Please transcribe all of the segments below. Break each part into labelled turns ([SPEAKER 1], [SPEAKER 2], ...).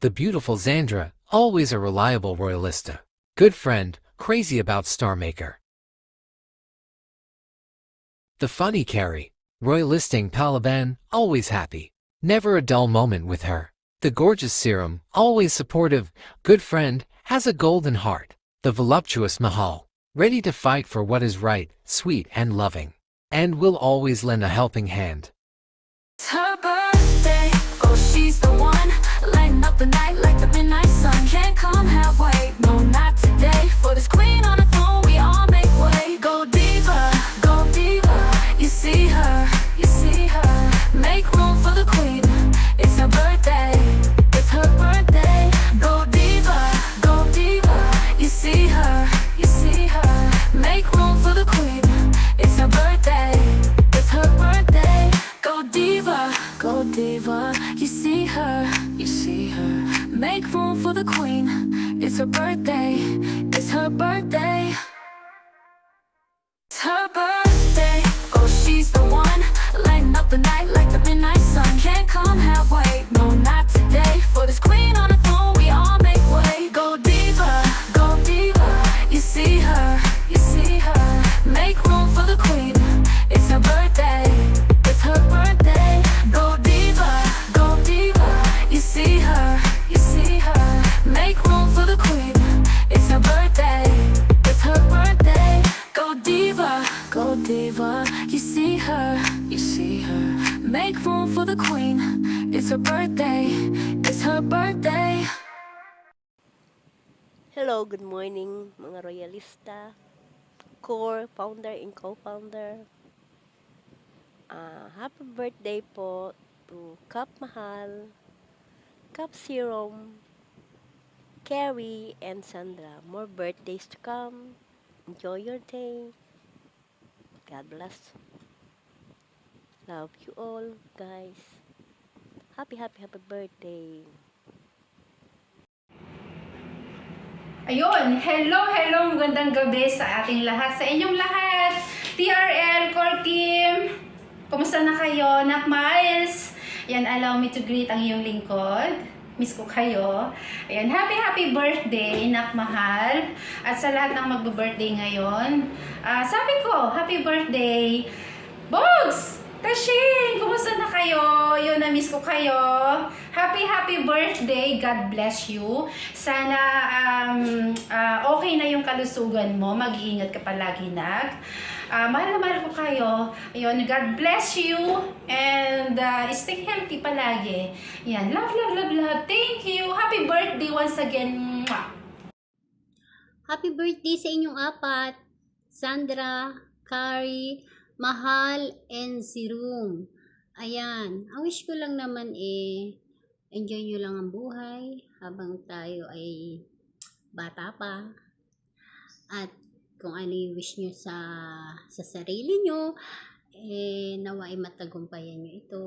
[SPEAKER 1] The beautiful Xandra, always a reliable royalista. Good friend, crazy about Star Maker. The funny Carrie, royalisting Palaban, always happy. Never a dull moment with her. The gorgeous Serum, always supportive, good friend, has a golden heart. The voluptuous Mahal, ready to fight for what is right, sweet and loving. And will always lend a helping hand.
[SPEAKER 2] It's her birthday, oh she's the one, lighting up the night like the midnight sun. Can't come halfway, no not today. For this queen on the throne we all make way. Go diva, you see her, make room for the queen. It's her birthday, it's her birthday. Go diva, you see her, make room for the queen. It's her birthday, it's her birthday. Go diva, you see her, make room for the queen. It's her birthday, it's her birthday. It's her birthday, oh she's the one, lighting up the night like the midnight sun. Can't come halfway, no not today. For this queen on the throne we all make way. Go diva, you see her, make room for the queen. It's her birthday, it's her birthday. Go diva, you see her, make room for the queen. It's her birthday, it's her birthday. Go diva, you see her, make room for the queen. It's her birthday, it's her birthday.
[SPEAKER 3] Hello, good morning mga royalista, core, founder and co-founder. Happy birthday po to Kap Mahal, Kap Serum, Carrie, and Sandra. More birthdays to come. Enjoy your day. God bless. Love you all, guys. Happy birthday.
[SPEAKER 4] Ayun, hello, magandang gabi sa ating lahat, sa inyong lahat. TRL, Core Team, kumusta na kayo? Nak Miles, yan, allow me to greet ang iyong lingkod. Miss ko kayo. Ayan, happy birthday, Nak Mahal. At sa lahat ng magbe-birthday ngayon, sabi ko, happy birthday, Bogs! Tashin, kumusta na kayo? Yun, na-miss ko kayo. Happy birthday. God bless you. Sana okay na yung kalusugan mo. Mag-iingat ka palagi, Nak. Mahal na mahal ko kayo. Ayun, God bless you. And stay healthy palagi. Yan, love. Thank you. Happy birthday once again. Mwah!
[SPEAKER 5] Happy birthday sa inyong apat. Sandra, Carrie, Mahal, and Serum. Ayan, ang wish ko lang naman enjoy nyo lang ang buhay habang tayo ay bata pa. At kung ano yung wish nyo sa sarili nyo, nawa ay matagumpayan nyo ito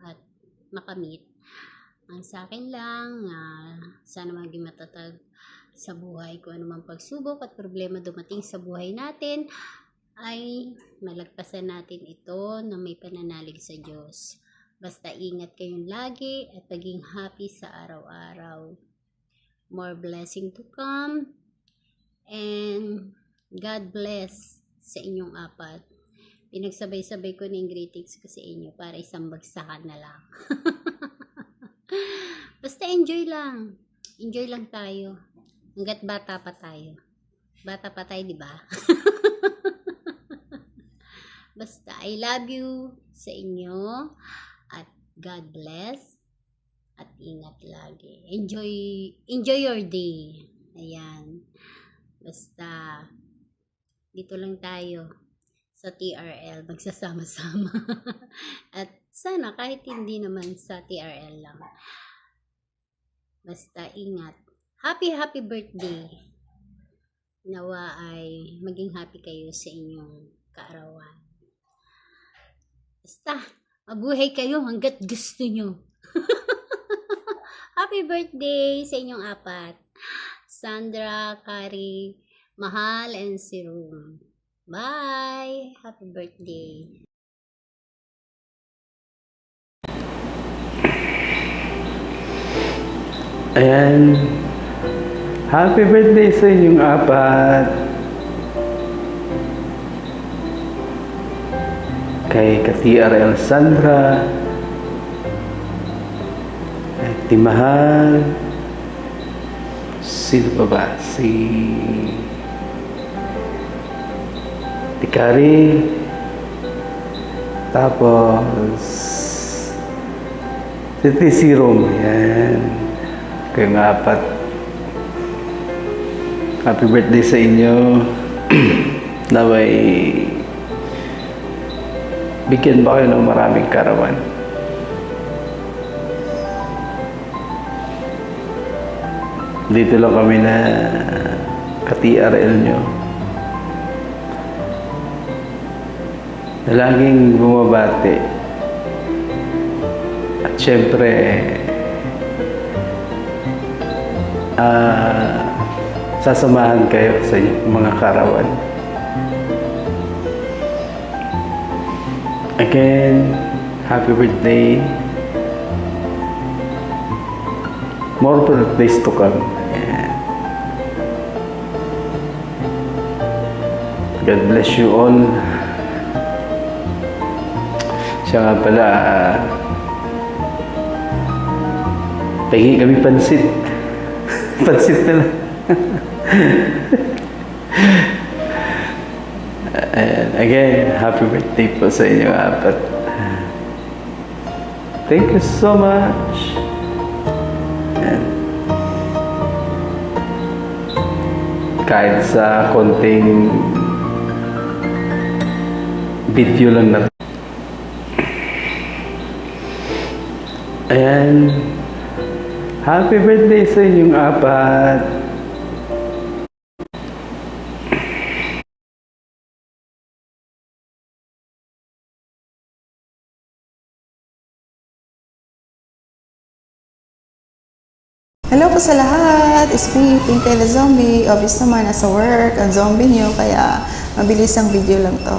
[SPEAKER 5] at makamit. Ang sa akin lang, sana maging matatag sa buhay kung anumang pagsubok at problema dumating sa buhay natin, ay malagpasan natin ito na may pananalig sa Diyos. Basta ingat kayong lagi at maging happy sa araw-araw. More blessing to come. And God bless sa inyong apat. Pinagsabay-sabay ko ng greetings ko sa inyo para isang bagsakan na lang. Basta enjoy lang. Enjoy lang tayo. Hanggat bata pa tayo. Bata pa tayo, di ba? Basta, I love you sa inyo at God bless at ingat lagi. Enjoy your day. Ayan. Basta, dito lang tayo sa TRL, magsasama-sama. At sana kahit hindi naman sa TRL lang. Basta, ingat. Happy birthday. Nawa ay maging happy kayo sa inyong kaarawan. Basta, mabuhay kayo hanggat gusto nyo. Happy birthday sa inyong apat. Sandra, Carrie, Mahal, and Serum. Bye! Happy birthday!
[SPEAKER 6] Ayan. Happy birthday sa inyong apat. Kay Ka-TRL Sandra. At Timahal. Sino pa ba? Si Tikari. Tapos si Rom. Yan. Kayong apat. Happy birthday sa inyo. Naway bigyan ba kayo ng maraming karawan? Dito lang kami na ka-TRL nyo. Na laging bumabati. At syempre, sasamahan kayo sa inyong mga karawan. Again, happy birthday. More birthdays to come. Ayan. God bless you all. Siya nga pala, pahingi kami pansit. Pansit na lang. And again, happy birthday po sa inyo apat. Thank you so much. And kahit sa konting video lang na. Ayan. Happy birthday sa inyong apat.
[SPEAKER 7] Hello po sa lahat! It's me, Pinkela Zombie. Obvious naman, nasa work, ang zombie niyo, kaya mabilis ang video lang to.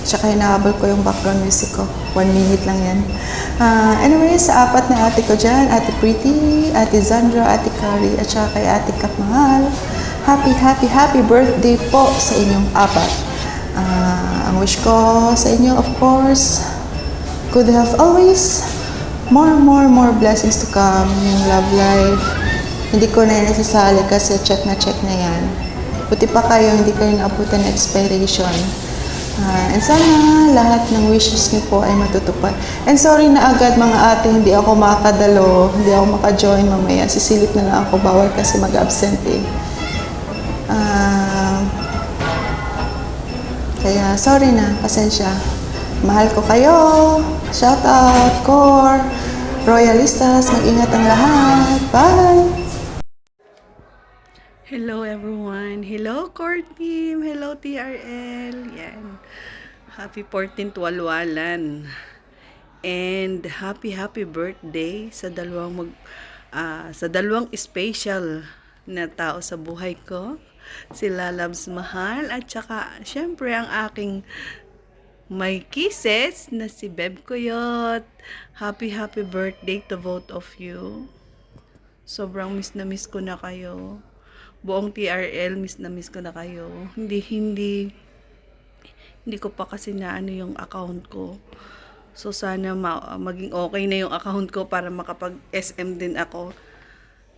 [SPEAKER 7] Tsaka hinahabol ko yung background music ko. 1 minute lang yan. Anyway, sa apat na ate ko dyan, Ate Pretty, Ate Zandra, Ate Kari, at saka kay Ate Kapmahal. Happy birthday po sa inyong apat. Ang wish ko sa inyo, of course, good health always. More blessings to come. Yung love life. Hindi ko na yan nasasali kasi check na yan. Buti pa kayo, hindi kayo naabutan ng expiration. And sana lahat ng wishes niyo po ay matutupad. And sorry na agad mga ate, hindi ako makakadalo, hindi ako maka-join mamaya. Sisilip na lang ako, bawal kasi mag-absent eh. Kaya sorry na, pasensya. Mahal ko kayo. Shout out, Core, Royalistas, mag-ingat ang lahat. Bye!
[SPEAKER 8] Hello everyone. Hello Core Team. Hello TRL. Yan. Happy 14th Walwalan. And happy birthday sa dalawang special na tao sa buhay ko. Sila Loves Mahal at saka syempre ang aking may kisses na si Beb Kuyot. Happy birthday to both of you. Sobrang miss na miss ko na kayo. Buong TRL, miss na miss ko na kayo. Hindi ko pa kasi na ano yung account ko. So sana maging okay na yung account ko para makapag-SM din ako.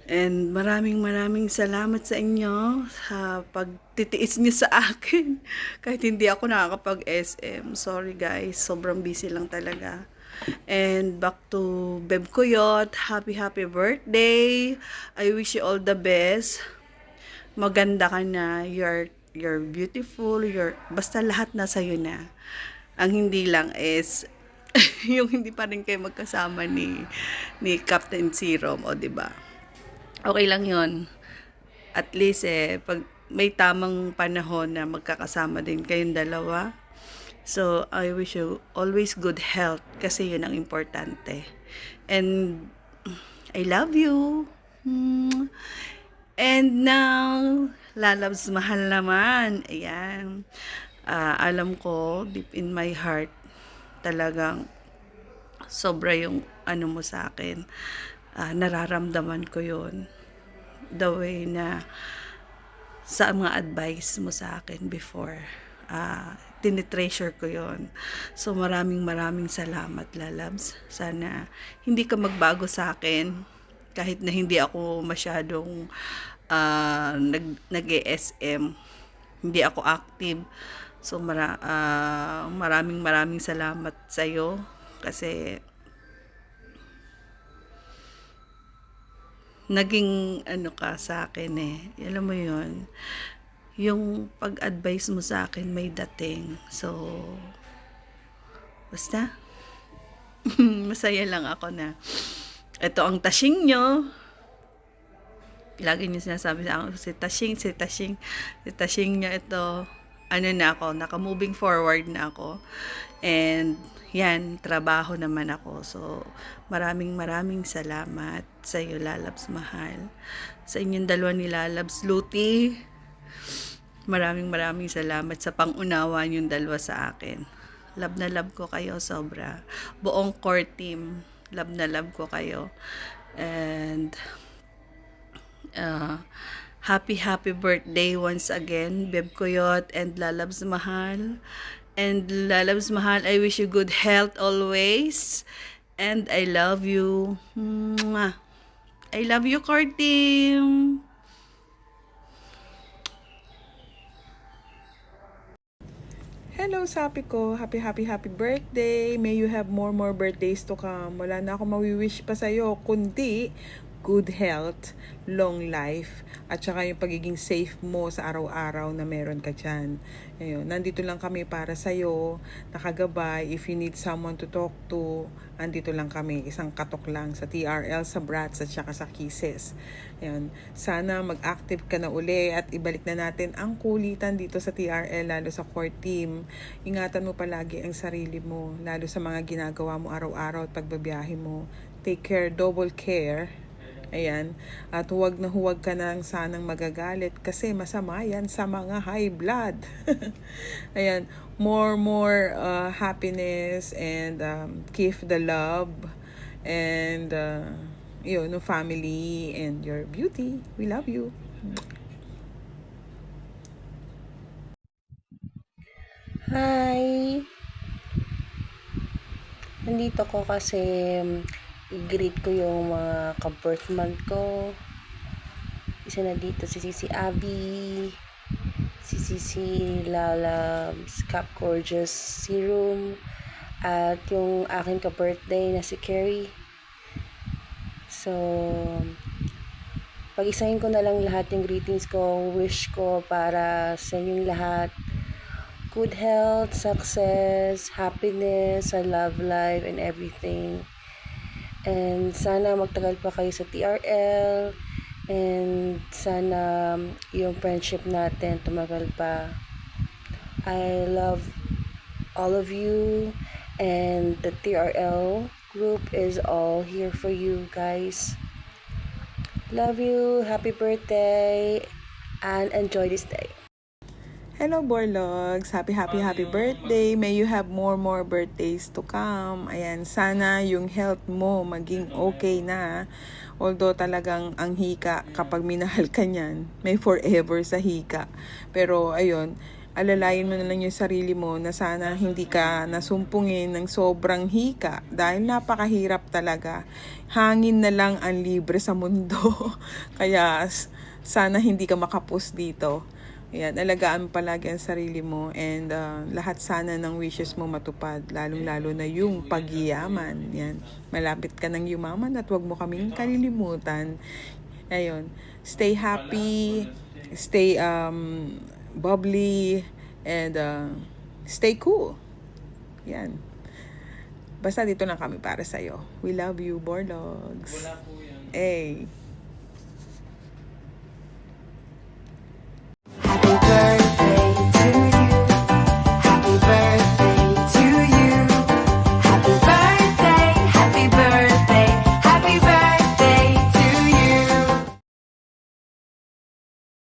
[SPEAKER 8] And maraming salamat sa inyo sa pagtitiis niyo sa akin. Kahit hindi ako nakakapag-SM. Sorry guys, sobrang busy lang talaga. And back to Beb Kuyot, happy birthday. I wish you all the best. Maganda ka na, you're beautiful, basta lahat nasa iyo na. Ang hindi lang is yung hindi pa rin kayo magkasama ni Captain Serum, o di ba? Okay lang 'yon. At least pag may tamang panahon na magkakasama din kayong dalawa. So I wish you always good health kasi 'yun ang importante. And I love you. And now, Lalabs Mahal naman. Ayan. Alam ko, deep in my heart, talagang sobra yung ano mo sa akin. nararamdaman ko yon the way na sa mga advice mo sa akin before. Tinitreasure ko yon. So maraming salamat, lalabs. Sana hindi ka magbago sa akin kahit na hindi ako masyadong nag-ESM. Hindi ako active. So maraming salamat sa iyo kasi naging ano ka sa akin alam mo yon, yung pag-advise mo sa akin may dating. So basta masaya lang ako na ito ang tashing nyo. Lagi niyo sinasabi sa akin, si tashing nyo ito. Ano na ako, naka-moving forward na ako. And yan, trabaho naman ako. So, maraming salamat sa iyo, Lalabs Mahal. Sa inyong dalawa ni Lalabs Luti. Maraming salamat sa pang-unawa niyong dalawa sa akin. Love na love ko kayo sobra. Buong core team, love na love ko kayo. And happy birthday once again, Beb Coyot and Lalabs Mahal. And Lalabs Mahal, I wish you good health always. And I love you. Mwah. I love you, core team.
[SPEAKER 9] Hello, sapi ko. Happy birthday. May you have more birthdays to come. Wala na ako mawi-wish pa sa'yo, kundi good health, long life, at saka yung pagiging safe mo sa araw-araw na meron ka dyan. Ayun, nandito lang kami para sa'yo, nakagabay. If you need someone to talk to, andito lang kami, isang katok lang sa TRL, sa Brats, at saka sa Kisses. Ayun, sana mag-active ka na uli at ibalik na natin ang kulitan dito sa TRL, lalo sa core team. Ingatan mo palagi ang sarili mo, lalo sa mga ginagawa mo araw-araw at pagbabiyahe mo. Take care, double care. Ayan, at huwag ka nang sanang magagalit kasi masama yan sa mga high blood. Ayan, more happiness and keep the love and no family and your beauty. We love you.
[SPEAKER 3] Hi! Nandito ko kasi i-greet ko yung mga ka-birth month ko. Isa na dito si Sisi Abby, si Sisi Lalabs, Cap Gorgeous Serum, at yung akin ka-birthday na si Carrie. So, pag-isahin ko na lang lahat yung greetings ko, wish ko para sa inyong lahat. Good health, success, happiness, sa love life, and everything. And sana magtagal pa kayo sa TRL. And sana yung friendship natin tumagal pa. I love all of you. And the TRL group is all here for you guys. Love you. Happy birthday. And enjoy this day.
[SPEAKER 9] Hello, Borlogs! Happy birthday! May you have more birthdays to come. Ayan, sana yung health mo maging okay na. Although talagang ang hika, kapag minahal ka niyan, may forever sa hika. Pero ayun, alalayan mo na lang yung sarili mo na sana hindi ka nasumpungin ng sobrang hika dahil napakahirap talaga. Hangin na lang ang libre sa mundo. Kaya sana hindi ka makapos dito. Ayan, alagaan palagi ang sarili mo and lahat sana ng wishes mo matupad, lalong-lalo na yung pagyaman. Yan, malapit ka ng yumaman at wag mo kaming kalilimutan. Ayun, stay happy, stay bubbly, and stay cool. Yan. Basta dito lang kami para sa'yo. We love you, Borlogs. Wala po yan. Hey.